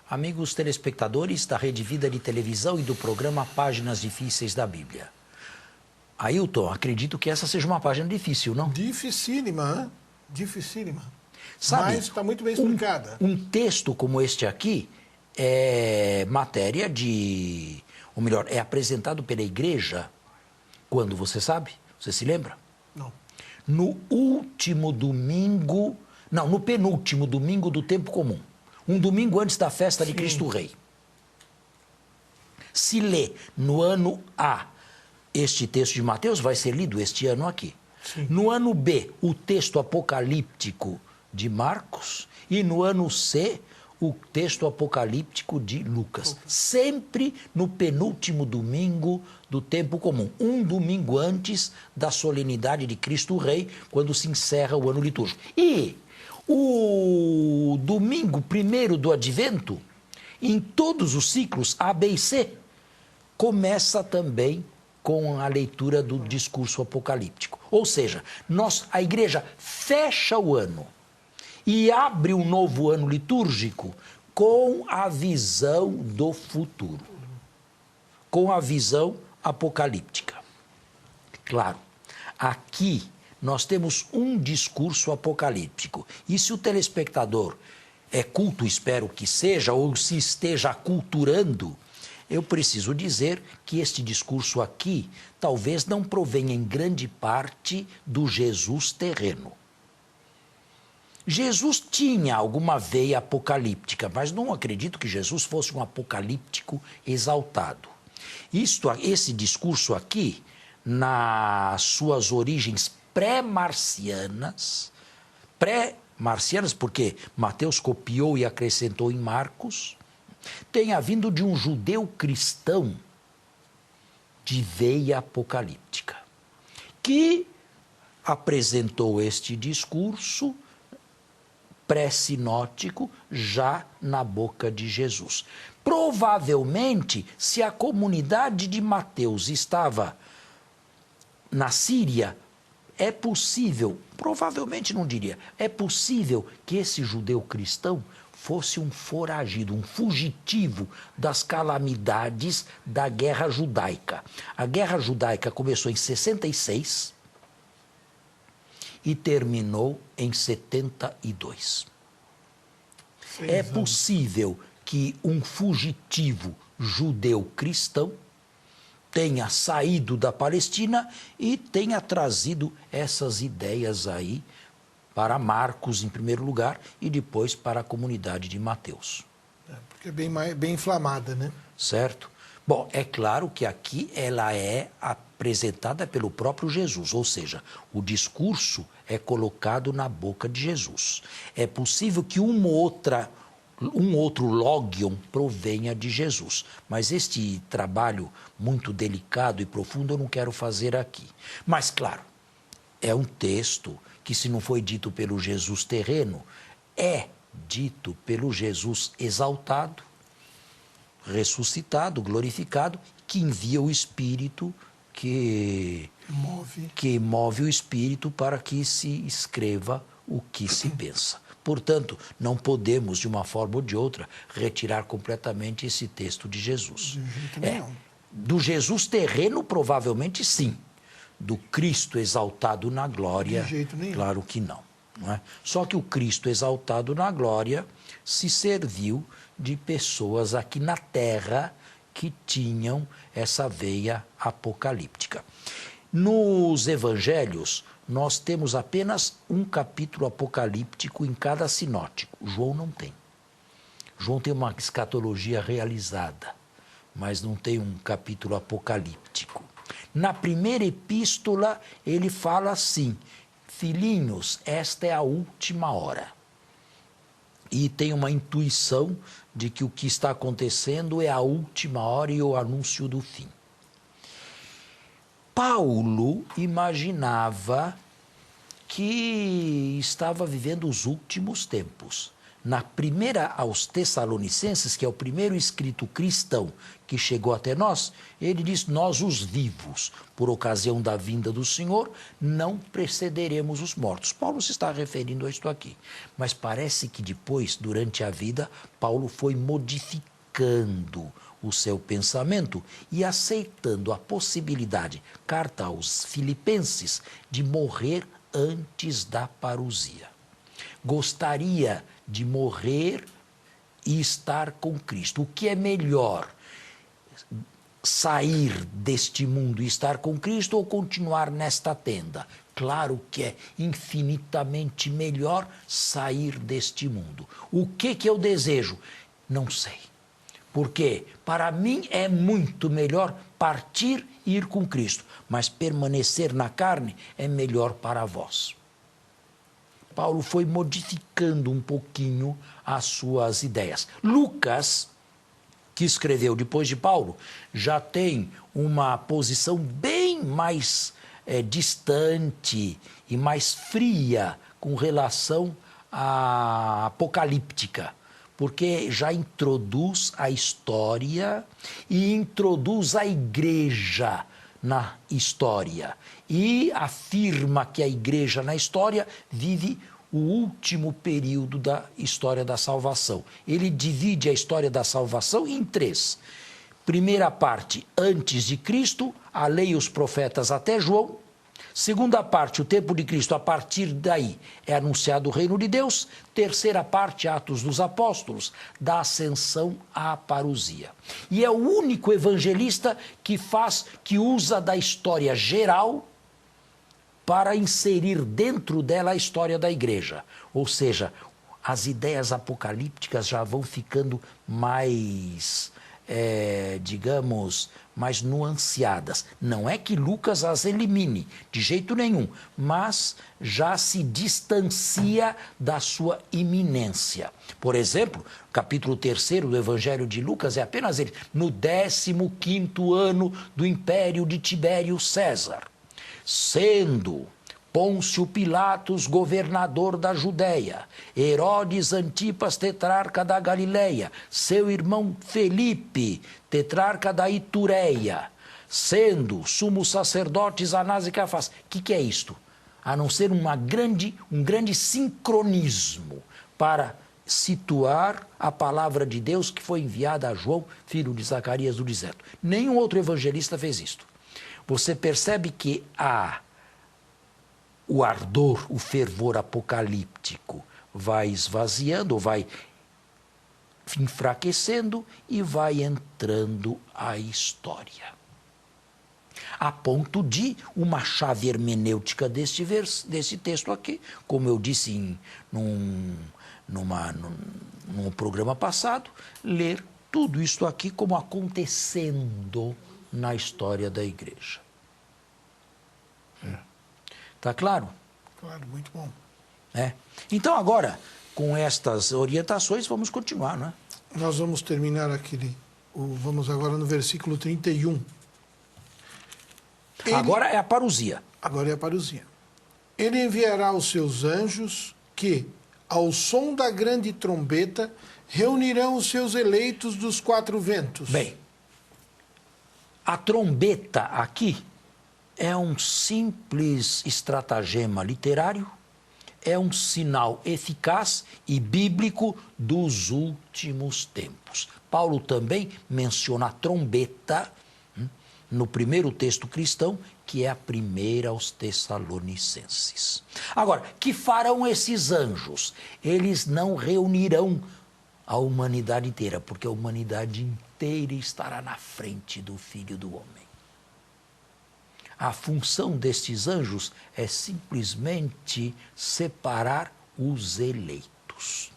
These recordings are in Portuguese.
amigos telespectadores da Rede Vida de Televisão e do programa Páginas Difíceis da Bíblia. Ailton, acredito que essa seja uma página difícil, não? Dificílima, hein? Dificílima. Sabe, mas está muito bem explicada. Um texto como este aqui é matéria de... Ou melhor, é apresentado pela igreja quando, você sabe? Você se lembra? Não. No último domingo... Não, no penúltimo domingo do tempo comum. Um domingo antes da festa de Cristo Rei. Se lê no ano A este texto de Mateus, vai ser lido este ano aqui. Sim. No ano B, o texto apocalíptico de Marcos. E no ano C, o texto apocalíptico de Lucas. Sempre no penúltimo domingo do tempo comum. Um domingo antes da solenidade de Cristo Rei, quando se encerra o ano litúrgico. E o domingo primeiro do Advento, em todos os ciclos A, B e C, começa também com a leitura do discurso apocalíptico. Ou seja, a igreja fecha o ano e abre um novo ano litúrgico com a visão do futuro, com a visão apocalíptica. Claro, aqui nós temos um discurso apocalíptico. E se o telespectador é culto, espero que seja, ou se esteja aculturando, eu preciso dizer que este discurso aqui talvez não provenha em grande parte do Jesus terreno. Jesus tinha alguma veia apocalíptica, mas não acredito que Jesus fosse um apocalíptico exaltado. Esse discurso aqui, nas suas origens pré-marcianas porque Mateus copiou e acrescentou em Marcos, tenha vindo de um judeu cristão de veia apocalíptica, que apresentou este discurso pré-sinótico já na boca de Jesus. Provavelmente, se a comunidade de Mateus estava na Síria, é possível, provavelmente não diria, é possível que esse judeu cristão fosse um foragido, um fugitivo das calamidades da Guerra Judaica. A Guerra Judaica começou em 66 e terminou em 72. É possível que um fugitivo judeu cristão tenha saído da Palestina e tenha trazido essas ideias aí para Marcos, em primeiro lugar, e depois para a comunidade de Mateus. Porque é bem inflamada, né? Certo? Bom, é claro que aqui ela é apresentada pelo próprio Jesus, ou seja, o discurso é colocado na boca de Jesus. É possível que um outro logion provenha de Jesus, mas este trabalho muito delicado e profundo eu não quero fazer aqui. Mas, claro, é um texto que, se não foi dito pelo Jesus terreno, é dito pelo Jesus exaltado, ressuscitado, glorificado, que envia o Espírito que move o Espírito para que se escreva o que se pensa. Portanto, não podemos, de uma forma ou de outra, retirar completamente esse texto de Jesus. De jeito nenhum. Do Jesus terreno, provavelmente sim. Do Cristo exaltado na glória, de jeito nenhum. Claro que não. Não é? Só que o Cristo exaltado na glória se serviu de pessoas aqui na terra que tinham essa veia apocalíptica. Nos evangelhos, nós temos apenas um capítulo apocalíptico em cada sinótico. João não tem. João tem uma escatologia realizada, mas não tem um capítulo apocalíptico. Na primeira epístola, ele fala assim: filhinhos, esta é a última hora. E tem uma intuição de que o que está acontecendo é a última hora e o anúncio do fim. Paulo imaginava que estava vivendo os últimos tempos. na primeira aos Tessalonicenses, que é o primeiro escrito cristão que chegou até nós, ele diz: nós os vivos, por ocasião da vinda do Senhor, não precederemos os mortos. Paulo se está referindo a isto aqui. Mas parece que depois, durante a vida, Paulo foi modificando o seu pensamento e aceitando a possibilidade, carta aos Filipenses, de morrer antes da parousia. Gostaria de morrer e estar com Cristo. O que é melhor? Sair deste mundo e estar com Cristo ou continuar nesta tenda? Claro que é infinitamente melhor sair deste mundo. O que eu desejo? Não sei. Porque para mim é muito melhor partir e ir com Cristo, mas permanecer na carne é melhor para vós. Paulo foi modificando um pouquinho as suas ideias. Lucas, que escreveu depois de Paulo, já tem uma posição bem mais distante e mais fria com relação à apocalíptica, porque já introduz a história e introduz a igreja na história. E afirma que a igreja na história vive o último período da história da salvação. Ele divide a história da salvação em 3. Primeira parte, antes de Cristo, a lei e os profetas até João. Segunda parte, o tempo de Cristo, a partir daí é anunciado o reino de Deus. Terceira parte, Atos dos Apóstolos, da ascensão à parousia. E é o único evangelista que usa da história geral para inserir dentro dela a história da igreja. Ou seja, as ideias apocalípticas já vão ficando mais, mais nuanceadas. Não é que Lucas as elimine, de jeito nenhum, mas já se distancia da sua iminência. Por exemplo, capítulo 3º do Evangelho de Lucas é apenas ele, no 15º ano do império de Tibério César, sendo Pôncio Pilatos governador da Judéia, Herodes Antipas tetrarca da Galileia, seu irmão Felipe tetrarca da Itureia, sendo sumos sacerdotes Anás e Caifás. O que é isto? A não ser um grande sincronismo para situar a palavra de Deus que foi enviada a João, filho de Zacarias do deserto. Nenhum outro evangelista fez isto. Você percebe que o ardor, o fervor apocalíptico vai esvaziando, ou vai enfraquecendo e vai entrando a história. A ponto de uma chave hermenêutica desse texto aqui, como eu disse num programa passado, ler tudo isto aqui como acontecendo na história da igreja. Está claro? Claro, muito bom. Então agora, com estas orientações, vamos continuar, não é? Nós vamos terminar vamos agora no versículo 31. Agora é a parousia. Agora é a parousia. Ele enviará os seus anjos que, ao som da grande trombeta, reunirão os seus eleitos dos 4 ventos. Bem, a trombeta aqui é um simples estratagema literário, é um sinal eficaz e bíblico dos últimos tempos. Paulo também menciona a trombeta no primeiro texto cristão, que é a primeira aos Tessalonicenses. Agora, que farão esses anjos? Eles não reunirão a humanidade inteira, porque a humanidade inteira estará na frente do Filho do Homem. A função destes anjos é simplesmente separar os eleitos.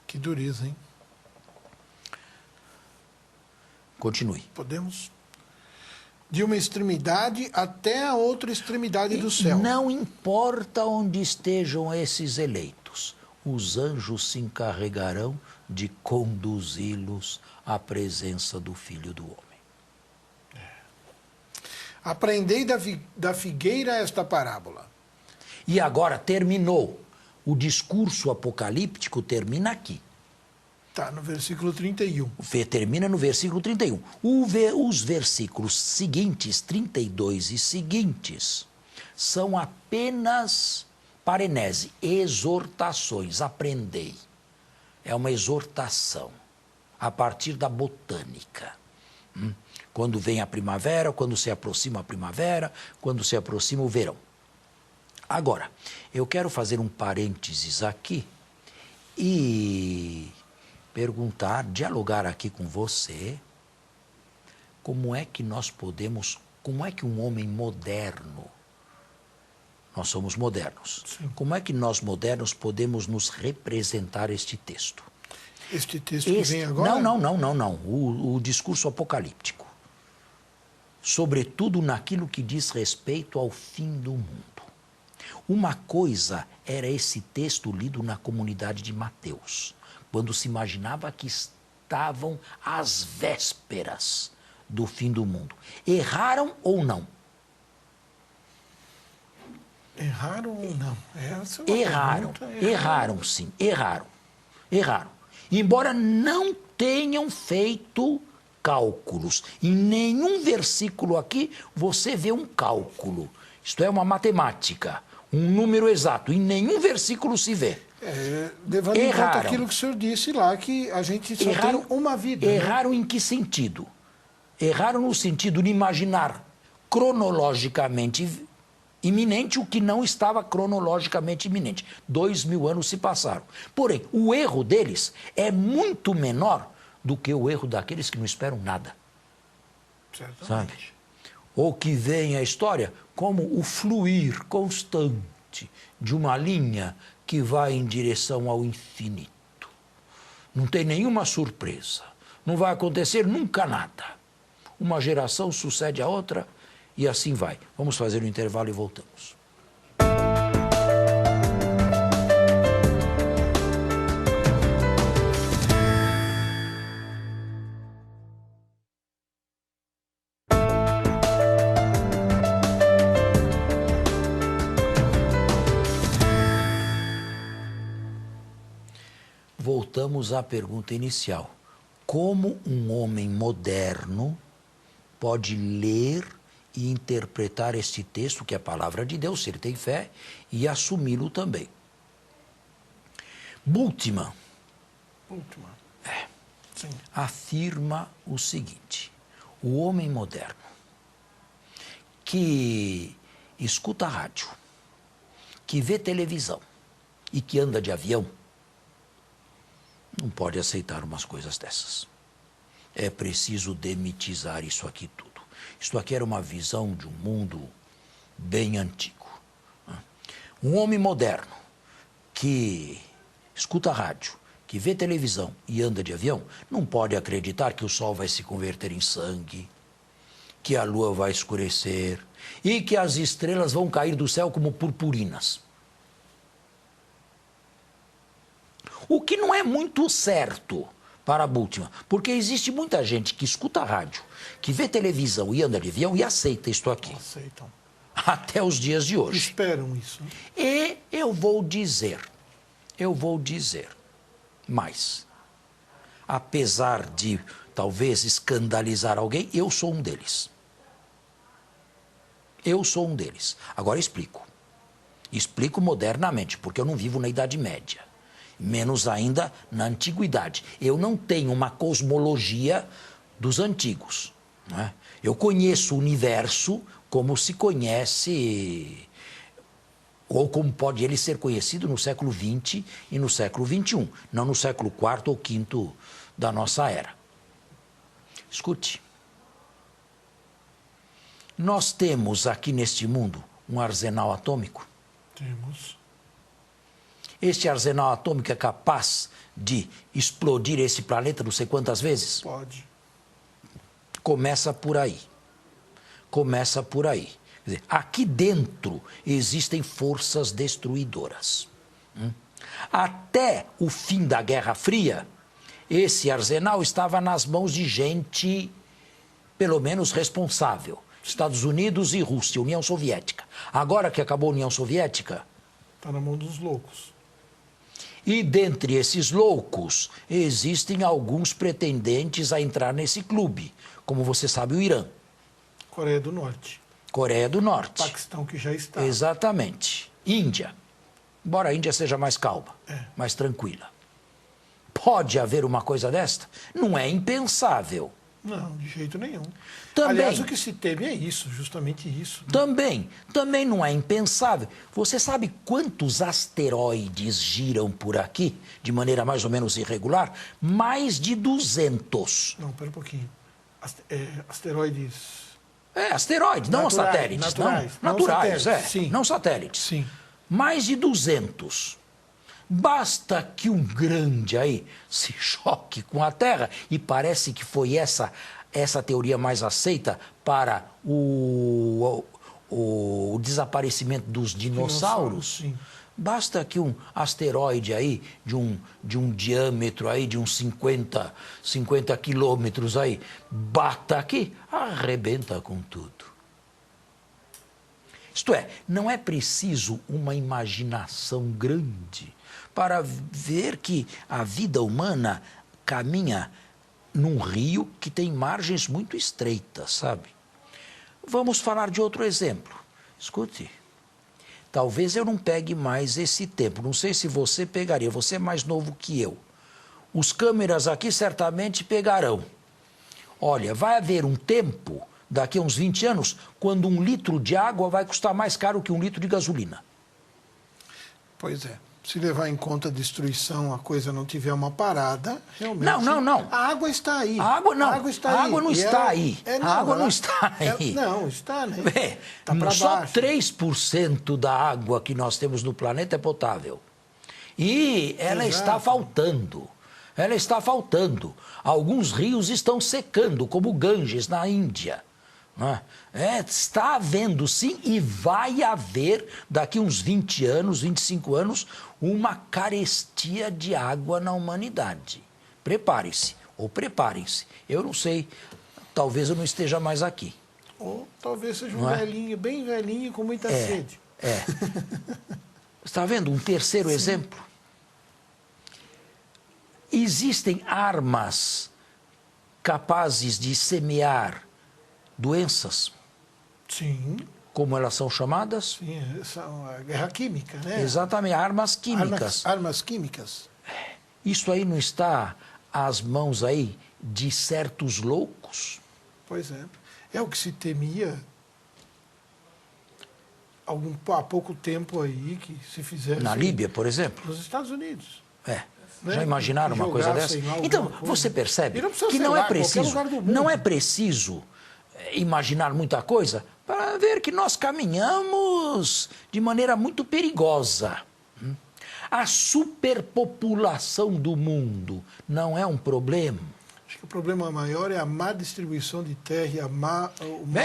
Que dureza, hein? Continue. Podemos? De uma extremidade até a outra extremidade do céu. Não importa onde estejam esses eleitos, os anjos se encarregarão de conduzi-los à presença do Filho do Homem. Aprendei da figueira esta parábola. E agora terminou O discurso apocalíptico termina aqui. Tá, no versículo 31. Termina no versículo 31. Os versículos seguintes, 32 e seguintes, são apenas parenese, exortações. Aprendei. É uma exortação a partir da botânica. Quando vem a primavera, quando se aproxima a primavera, quando se aproxima o verão. Agora, eu quero fazer um parênteses aqui e perguntar, dialogar aqui com você, como é que nós podemos, como é que um homem moderno, nós somos modernos, sim, como é que nós modernos podemos nos representar este texto? Este texto que vem agora? Não. O discurso apocalíptico. Sobretudo naquilo que diz respeito ao fim do mundo. Uma coisa era esse texto lido na comunidade de Mateus, quando se imaginava que estavam às vésperas do fim do mundo. Erraram ou não? Erraram ou não? Essa é uma pergunta. Erraram sim, erraram. Embora não tenham feito cálculos. Em nenhum versículo aqui você vê um cálculo. Isto é uma matemática, um número exato. Em nenhum versículo se vê. Levando em conta aquilo que o senhor disse lá, que a gente só tem uma vida. Erraram, né? Em que sentido? Erraram no sentido de imaginar cronologicamente iminente o que não estava cronologicamente iminente. 2000 anos se passaram. Porém, o erro deles é muito menor do que o erro daqueles que não esperam nada. Certamente. Sabe? Ou que veem a história como o fluir constante de uma linha que vai em direção ao infinito. Não tem nenhuma surpresa. Não vai acontecer nunca nada. Uma geração sucede a outra e assim vai. Vamos fazer um intervalo e voltamos. Voltamos à pergunta inicial. Como um homem moderno pode ler e interpretar este texto, que é a palavra de Deus, se ele tem fé, e assumi-lo também? Bultmann afirma o seguinte: o homem moderno que escuta rádio, que vê televisão e que anda de avião, não pode aceitar umas coisas dessas. É preciso demitizar isso aqui tudo. Isto aqui era uma visão de um mundo bem antigo. Um homem moderno que escuta rádio, que vê televisão e anda de avião, não pode acreditar que o sol vai se converter em sangue, que a lua vai escurecer e que as estrelas vão cair do céu como purpurinas. O que não é muito certo para Bultmann, porque existe muita gente que escuta rádio, que vê televisão e anda de avião e aceita isto aqui. Aceitam. Até os dias de hoje. Esperam isso. E eu vou dizer mais. Apesar de talvez escandalizar alguém, eu sou um deles. Agora explico. Explico modernamente, porque eu não vivo na Idade Média. Menos ainda na antiguidade. Eu não tenho uma cosmologia dos antigos. Né? Eu conheço o universo como se conhece, ou como pode ele ser conhecido no século XX e no século XXI, não no século IV ou V da nossa era. Escute. Nós temos aqui neste mundo um arsenal atômico? Temos. Este arsenal atômico é capaz de explodir esse planeta não sei quantas vezes? Pode. Começa por aí. Quer dizer, aqui dentro existem forças destruidoras. Até o fim da Guerra Fria, esse arsenal estava nas mãos de gente, pelo menos responsável. Estados Unidos e Rússia, União Soviética. Agora que acabou a União Soviética... Está na mão dos loucos. E dentre esses loucos, existem alguns pretendentes a entrar nesse clube. Como você sabe, o Irã. Coreia do Norte. Coreia do Norte. Paquistão, que já está. Exatamente. Índia. Embora a Índia seja mais calma, mais tranquila. Pode haver uma coisa desta? Não é impensável. Não, de jeito nenhum. Também. Aliás, o que se teme é isso, justamente isso. Também não é impensável. Você sabe quantos asteroides giram por aqui, de maneira mais ou menos irregular? Mais de 200. Não, pera um pouquinho. Asteroides... Asteroides, não satélites. Naturais, sim. Não satélites. Sim. Mais de 200. Basta que um grande aí se choque com a Terra, e parece que foi essa teoria mais aceita para o desaparecimento dos dinossauros. Sim. Basta que um asteroide aí de um diâmetro aí de uns 50 quilômetros aí bata aqui, arrebenta com tudo. Isto é, não é preciso uma imaginação grande para ver que a vida humana caminha num rio que tem margens muito estreitas, sabe? Vamos falar de outro exemplo. Escute, talvez eu não pegue mais esse tempo, não sei se você pegaria, você é mais novo que eu. Os câmeras aqui certamente pegarão. Olha, vai haver um tempo, daqui a uns 20 anos, quando 1 litro de água vai custar mais caro que 1 litro de gasolina. Pois é. Se levar em conta a destruição, a coisa não tiver uma parada, realmente... Não. A água está aí. A água não. A água está a aí. água não está aí. A água não está aí. Não, está, né? Tá só 3% da água que nós temos no planeta é potável. E ela está faltando. Ela está faltando. Alguns rios estão secando, como o Ganges, na Índia. Está havendo, sim, e vai haver, daqui uns 20 anos, 25 anos, uma carestia de água na humanidade. Prepare-se, ou preparem-se. Eu não sei, talvez eu não esteja mais aqui. Ou talvez seja um velhinho, bem velhinho, com muita sede. Está vendo um terceiro exemplo? Existem armas capazes de semear doenças. Sim. Como elas são chamadas? Sim, são a guerra química, né? Exatamente, armas químicas. Armas químicas. Isso aí não está às mãos aí de certos loucos? Pois é. É o que se temia há pouco tempo aí, que se fizesse... Na Líbia, por exemplo? Nos Estados Unidos. Né? Já imaginaram uma coisa dessa? Então, você percebe que não é preciso imaginar muita coisa para ver que nós caminhamos de maneira muito perigosa. A superpopulação do mundo não é um problema. Acho que o problema maior é a má distribuição de terra e o mau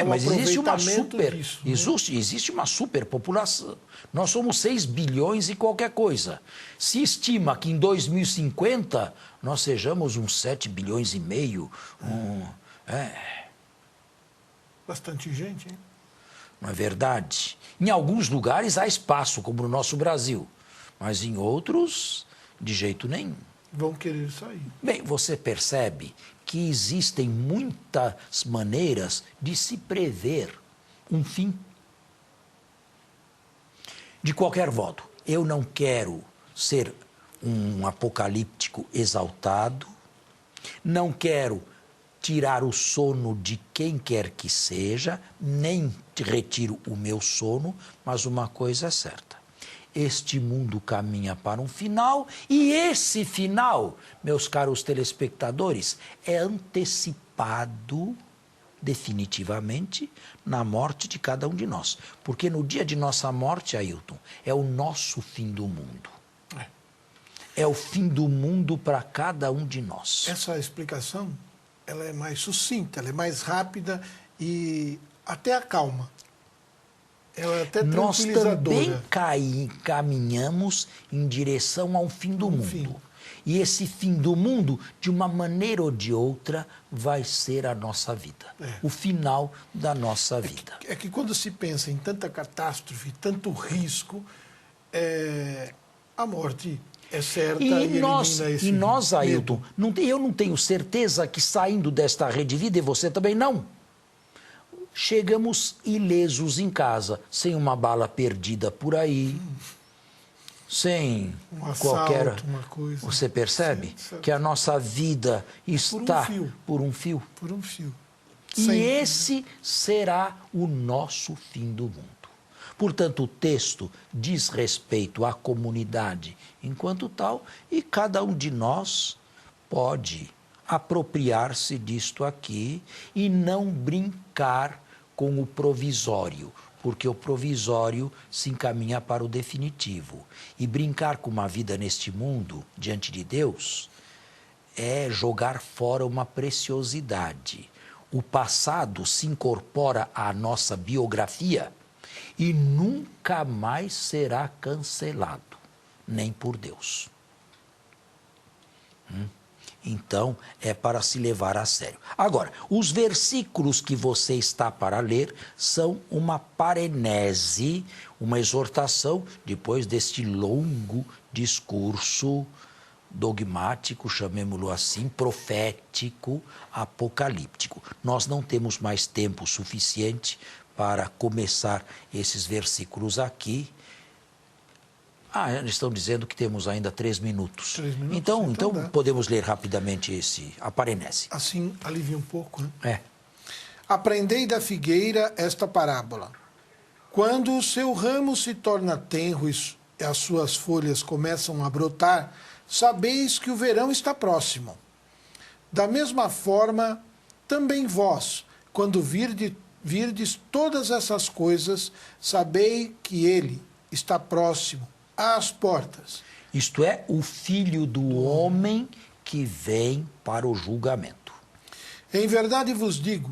mas aproveitamento disso. Existe uma superpopulação. Nós somos 6 bilhões e qualquer coisa. Se estima que em 2050 nós sejamos uns 7 bilhões e meio. Bastante gente, hein? Não é verdade? Em alguns lugares há espaço, como no nosso Brasil. Mas em outros, de jeito nenhum. Vão querer sair. Bem, você percebe que existem muitas maneiras de se prever um fim. De qualquer modo, eu não quero ser um apocalíptico exaltado, não quero tirar o sono de quem quer que seja, nem retiro o meu sono, mas uma coisa é certa. Este mundo caminha para um final e esse final, meus caros telespectadores, é antecipado definitivamente na morte de cada um de nós. Porque no dia de nossa morte, Ailton, é o nosso fim do mundo. É o fim do mundo para cada um de nós. Essa explicação, ela é mais sucinta, ela é mais rápida e até acalma. Ela é até tranquilizadora. Nós também caminhamos em direção ao fim do mundo. E esse fim do mundo, de uma maneira ou de outra, vai ser a nossa vida. O final da nossa vida. É que quando se pensa em tanta catástrofe, tanto risco, a morte é certa E nós, elimina esse Ailton, medo. eu não tenho certeza que saindo desta rede vida, e você também não, chegamos ilesos em casa, sem uma bala perdida por aí, sem Um assalto, qualquer... uma coisa. Você percebe Sim, que a nossa vida está por um fio. Por um fio. E Sempre. esse será o nosso fim do mundo. Portanto, o texto diz respeito à comunidade enquanto tal, e cada um de nós pode apropriar-se disto aqui e não brincar com o provisório, porque o provisório se encaminha para o definitivo. E brincar com uma vida neste mundo, diante de Deus, é jogar fora uma preciosidade. O passado se incorpora à nossa biografia e nunca mais será cancelado, nem por Deus. Então, é para se levar a sério. Agora, os versículos que você está para ler são uma parenese, uma exortação, depois deste longo discurso dogmático, chamemo-lo assim, profético, apocalíptico. Nós não temos mais tempo suficiente para começar esses versículos aqui. Eles estão dizendo que temos ainda 3 minutos. 3 minutos? Então podemos ler rapidamente a parenese. Assim alivia um pouco, né? É. Aprendei da figueira esta parábola. Quando o seu ramo se torna tenro e as suas folhas começam a brotar, sabeis que o verão está próximo. Da mesma forma, também vós, quando virdes todas essas coisas, sabei que ele está próximo, às portas. Isto é, o Filho do Homem que vem para o julgamento. Em verdade vos digo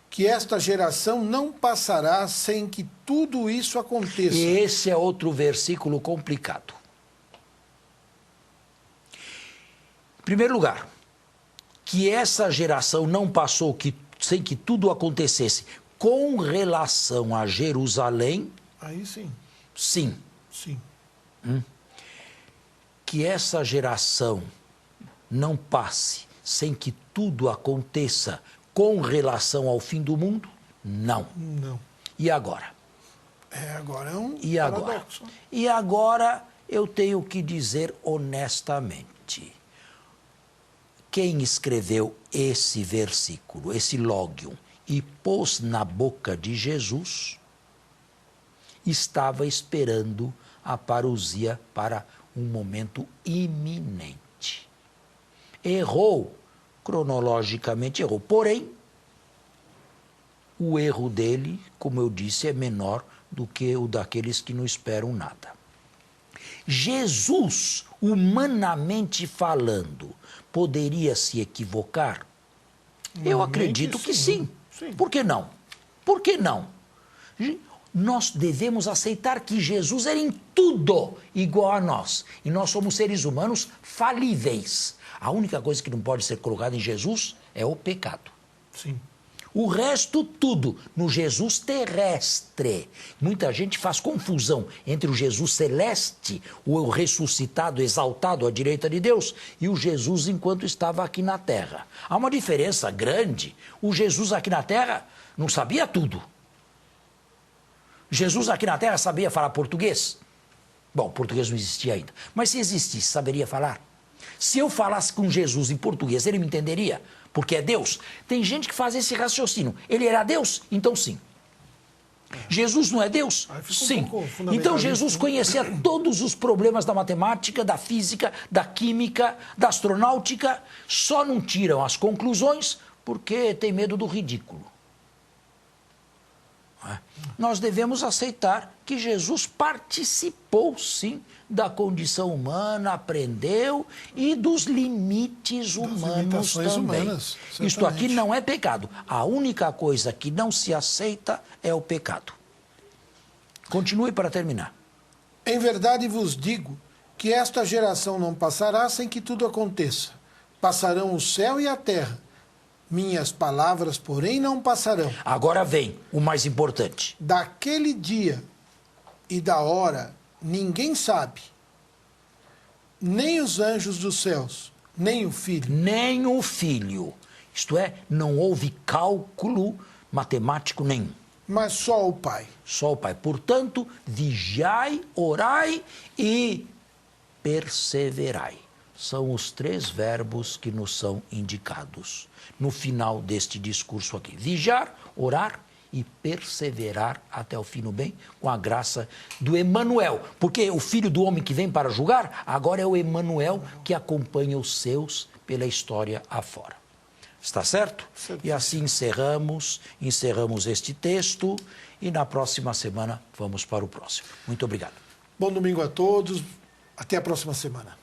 que esta geração não passará sem que tudo isso aconteça. E esse é outro versículo complicado. Em primeiro lugar, que essa geração não passou sem que tudo acontecesse com relação a Jerusalém. Aí sim. Sim. Sim. Que essa geração não passe sem que tudo aconteça com relação ao fim do mundo? Não. Não. E agora? Agora é um E agora? paradoxo. E agora eu tenho que dizer honestamente, quem escreveu esse versículo, esse logium, e pôs na boca de Jesus, estava esperando a parousia para um momento iminente. Errou, cronologicamente errou. Porém, o erro dele, como eu disse, é menor do que o daqueles que não esperam nada. Jesus, humanamente falando, poderia se equivocar? Eu acredito que sim. Por que não? Por que não? Nós devemos aceitar que Jesus era em tudo igual a nós. E nós somos seres humanos falíveis. A única coisa que não pode ser colocada em Jesus é o pecado. Sim. O resto, tudo, no Jesus terrestre. Muita gente faz confusão entre o Jesus celeste, o ressuscitado, exaltado à direita de Deus, e o Jesus enquanto estava aqui na terra. Há uma diferença grande. O Jesus aqui na terra não sabia tudo. Jesus aqui na terra sabia falar português? Bom, português não existia ainda. Mas se existisse, saberia falar? Se eu falasse com Jesus em português, ele me entenderia? Porque é Deus. Tem gente que faz esse raciocínio. Ele era Deus? Então sim. Jesus não é Deus? Sim. Então Jesus conhecia todos os problemas da matemática, da física, da química, da astronáutica. Só não tiram as conclusões porque tem medo do ridículo. Nós devemos aceitar que Jesus participou, sim, da condição humana, aprendeu e dos limites humanos também. Humanas, isto aqui não é pecado. A única coisa que não se aceita é o pecado. Continue para terminar. Em verdade vos digo que esta geração não passará sem que tudo aconteça. Passarão o céu e a terra. Minhas palavras, porém, não passarão. Agora vem o mais importante. Daquele dia e da hora ninguém sabe, nem os anjos dos céus, nem o Filho. Nem o Filho. Isto é, não houve cálculo matemático nenhum. Mas só o Pai. Só o Pai. Portanto, vigiai, orai e perseverai. São os 3 verbos que nos são indicados no final deste discurso aqui. Vigiar, orar e perseverar até o fim no bem, com a graça do Emanuel. Porque o Filho do Homem que vem para julgar, agora é o Emanuel que acompanha os seus pela história afora. Está certo? E assim encerramos este texto e na próxima semana vamos para o próximo. Muito obrigado. Bom domingo a todos. Até a próxima semana.